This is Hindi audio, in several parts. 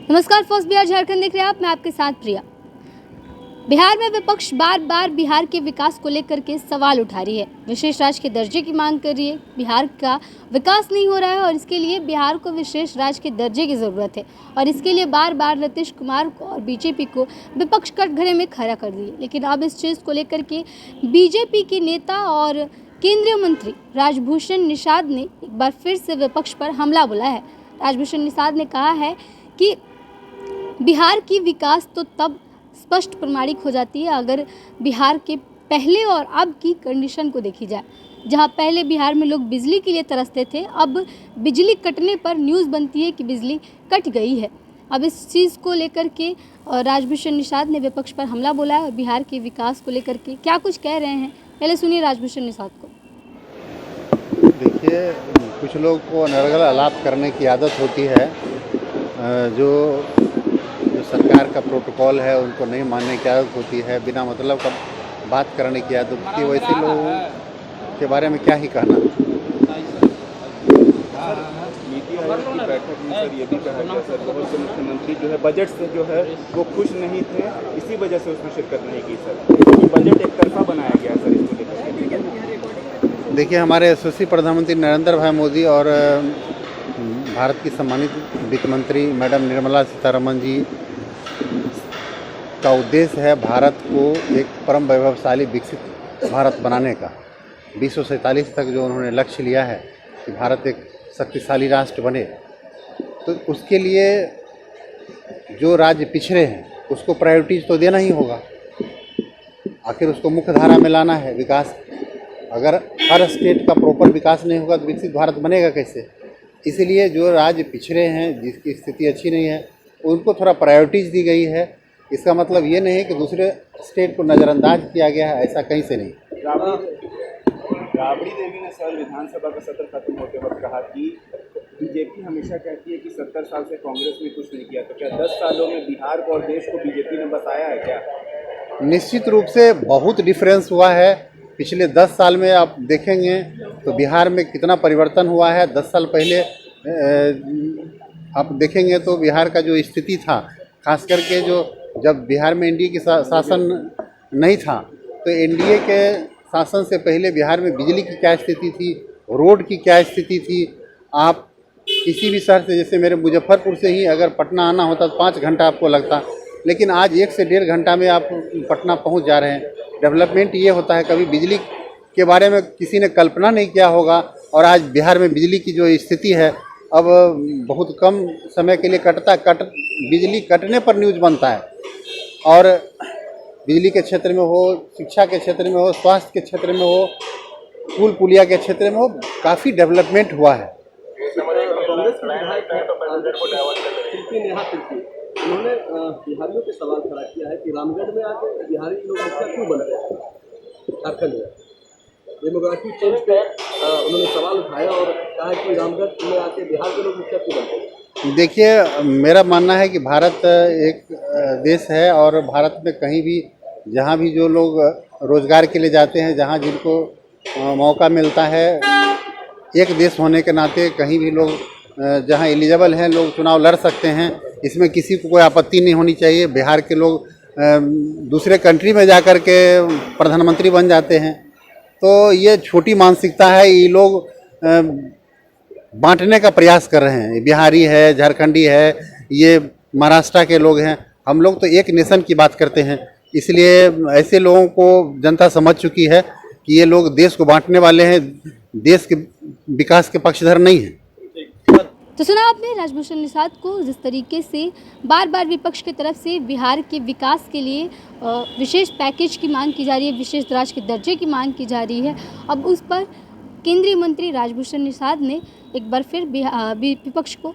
नमस्कार, फर्स्ट बिहार झारखंड देख रहे हैं आप। मैं आपके साथ प्रिया। बिहार में विपक्ष बार बार बिहार के विकास को लेकर के सवाल उठा रही है, विशेष राज्य के दर्जे की मांग कर रही है। बिहार का विकास नहीं हो रहा है और इसके लिए बिहार को विशेष राज्य के दर्जे की ज़रूरत है और इसके लिए बार बार नीतीश कुमार को और बीजेपी को विपक्ष कटघरे में खड़ा कर दिए। लेकिन अब इस चीज़ को लेकर के बीजेपी के नेता और केंद्रीय मंत्री राजभूषण निषाद ने एक बार फिर से विपक्ष पर हमला बोला है। राजभूषण निषाद ने कहा है कि बिहार की विकास तो तब स्पष्ट प्रमाणिक हो जाती है अगर बिहार के पहले और अब की कंडीशन को देखी जाए। जहां पहले बिहार में लोग बिजली के लिए तरसते थे, अब बिजली कटने पर न्यूज़ बनती है कि बिजली कट गई है। अब इस चीज़ को लेकर के राजभूषण निषाद ने विपक्ष पर हमला बोला है और बिहार के विकास को लेकर के क्या कुछ कह रहे हैं, पहले सुनिए राजभूषण निषाद को। देखिए, कुछ लोग को अनर्गल आलाप करने की आदत होती है। जो सरकार का प्रोटोकॉल है उनको नहीं मानने की आदत होती है, बिना मतलब का बात करने की आदत होती है। वैसे लोगों के बारे में क्या ही कहना। नीति आयोग की बैठक में सर ये भी कहा गया सर, बहुत से मुख्यमंत्री जो है बजट से जो है वो खुश नहीं थे, इसी वजह से उसमें शिरकत नहीं की सर। ये बजट एक तरफा बनाया गया सर, इसको लेकर। देखिए, हमारे यशस्वी प्रधानमंत्री नरेंद्र भाई मोदी और भारत की सम्मानित वित्त मंत्री मैडम निर्मला सीतारमण जी का उद्देश्य है भारत को एक परम वैभवशाली विकसित भारत बनाने का। 2047 तक जो उन्होंने लक्ष्य लिया है कि भारत एक शक्तिशाली राष्ट्र बने, तो उसके लिए जो राज्य पिछड़े हैं उसको प्रायोरिटीज तो देना ही होगा। आखिर उसको मुख्य धारा में लाना है विकास। अगर हर स्टेट का प्रॉपर विकास नहीं होगा तो विकसित भारत बनेगा कैसे। इसलिए जो राज्य पिछड़े हैं, जिसकी स्थिति अच्छी नहीं है, उनको थोड़ा प्रायोरिटीज दी गई है। इसका मतलब ये नहीं है कि दूसरे स्टेट को नज़रअंदाज किया गया है, ऐसा कहीं से नहीं। राबड़ी देवी ने सर विधानसभा का सत्र खत्म होते वक्त कहा कि बीजेपी हमेशा कहती है कि 70 साल से कांग्रेस ने कुछ नहीं किया, तो क्या 10 सालों में बिहार को और देश को बीजेपी ने बसाया है क्या? निश्चित रूप से बहुत डिफरेंस हुआ है। पिछले 10 साल में आप देखेंगे तो बिहार में कितना परिवर्तन हुआ है। 10 साल पहले आप देखेंगे तो बिहार का जो स्थिति था, खास करके जब बिहार में एनडीए की शासन नहीं था, तो एनडीए के शासन से पहले बिहार में बिजली की क्या स्थिति थी, रोड की क्या स्थिति थी। आप किसी भी शहर से, जैसे मेरे मुजफ्फरपुर से ही अगर पटना आना होता तो 5 घंटा आपको लगता, लेकिन आज 1 से 1.5 घंटा में आप पटना पहुंच जा रहे हैं। डेवलपमेंट ये होता है, कभी बिजली के बारे में किसी ने कल्पना नहीं किया होगा और आज बिहार में बिजली की जो स्थिति है, अब बहुत कम समय के लिए बिजली कटने पर न्यूज़ बनता है। और बिजली के क्षेत्र में हो, शिक्षा के क्षेत्र में हो, स्वास्थ्य के क्षेत्र में हो, पुल पुलिया के क्षेत्र में हो, काफ़ी डेवलपमेंट हुआ है। उन्होंने बिहारियों पे सवाल खड़ा किया है कि रामगढ़ में आके बिहारी लोग मुखिया क्यों बन रहे हैं झारखंड में। डेमोग्राफी चेंज पे उन्होंने सवाल उठाया और कहा कि रामगढ़ में आके बिहार के लोग मुखिया क्यों बन रहे हैं। देखिए, मेरा मानना है कि भारत एक देश है और भारत में कहीं भी जहाँ भी जो लोग रोज़गार के लिए जाते हैं, जहाँ जिनको मौका मिलता है, एक देश होने के नाते कहीं भी लोग जहाँ एलिजिबल हैं लोग चुनाव लड़ सकते हैं। इसमें किसी को कोई आपत्ति नहीं होनी चाहिए। बिहार के लोग दूसरे कंट्री में जा कर के प्रधानमंत्री बन जाते हैं, तो ये छोटी मानसिकता है। ये लोग बांटने का प्रयास कर रहे हैं। बिहारी है, झारखंडी है, ये महाराष्ट्र के लोग हैं। हम लोग तो एक नेशन की बात करते हैं। इसलिए ऐसे लोगों को जनता समझ चुकी है कि ये लोग देश को बांटने वाले हैं, देश के विकास के पक्षधर नहीं हैं। तो सुना आपने राजभूषण निषाद को, जिस तरीके से बार बार विपक्ष की तरफ से बिहार के विकास के लिए विशेष पैकेज की मांग की जा रही है, विशेष राज्य के दर्जे की मांग की जा रही है। अब उस पर केंद्रीय मंत्री राजभूषण निषाद ने एक बार फिर विपक्ष को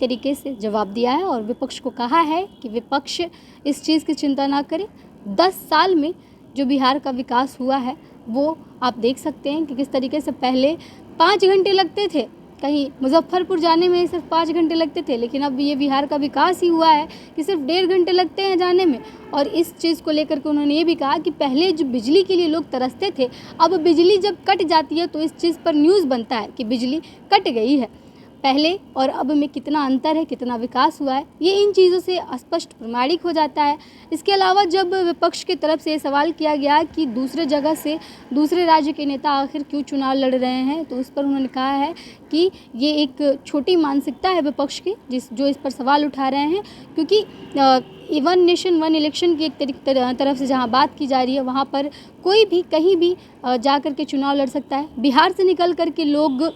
तरीके से जवाब दिया है और विपक्ष को कहा है कि विपक्ष इस चीज़ की चिंता ना करे। 10 साल में जो बिहार का विकास हुआ है वो आप देख सकते हैं कि किस तरीके से पहले 5 घंटे लगते थे, कहीं मुजफ्फरपुर जाने में सिर्फ 5 घंटे लगते थे, लेकिन अब ये बिहार का विकास ही हुआ है कि सिर्फ 1.5 घंटे लगते हैं जाने में। और इस चीज़ को लेकर के उन्होंने ये भी कहा कि पहले जो बिजली के लिए लोग तरसते थे, अब बिजली जब कट जाती है तो इस चीज़ पर न्यूज़ बनता है कि बिजली कट गई है। पहले और अब में कितना अंतर है, कितना विकास हुआ है, ये इन चीज़ों से स्पष्ट प्रमाणिक हो जाता है। इसके अलावा जब विपक्ष की तरफ से ये सवाल किया गया कि दूसरे जगह से दूसरे राज्य के नेता आखिर क्यों चुनाव लड़ रहे हैं, तो उस पर उन्होंने कहा है कि ये एक छोटी मानसिकता है विपक्ष की जो इस पर सवाल उठा रहे हैं, क्योंकि वन नेशन वन इलेक्शन की एक तरफ से जहाँ बात की जा रही है वहाँ पर कोई भी कहीं भी जा कर के चुनाव लड़ सकता है। बिहार से निकल कर के लोग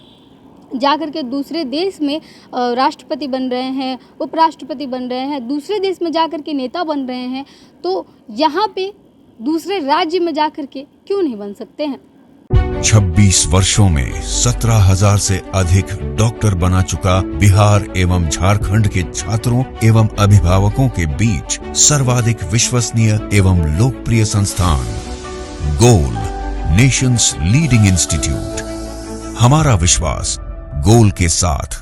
जा कर के दूसरे देश में राष्ट्रपति बन रहे हैं, उपराष्ट्रपति बन रहे हैं, दूसरे देश में जा कर के नेता बन रहे हैं, तो यहाँ पे दूसरे राज्य में जा कर के क्यों नहीं बन सकते हैं। 26 वर्षों में 17,000 से अधिक डॉक्टर बना चुका बिहार एवं झारखंड के छात्रों एवं अभिभावकों के बीच सर्वाधिक विश्वसनीय एवं लोकप्रिय संस्थान गोल, नेशंस लीडिंग इंस्टीट्यूट। हमारा विश्वास गोल के साथ।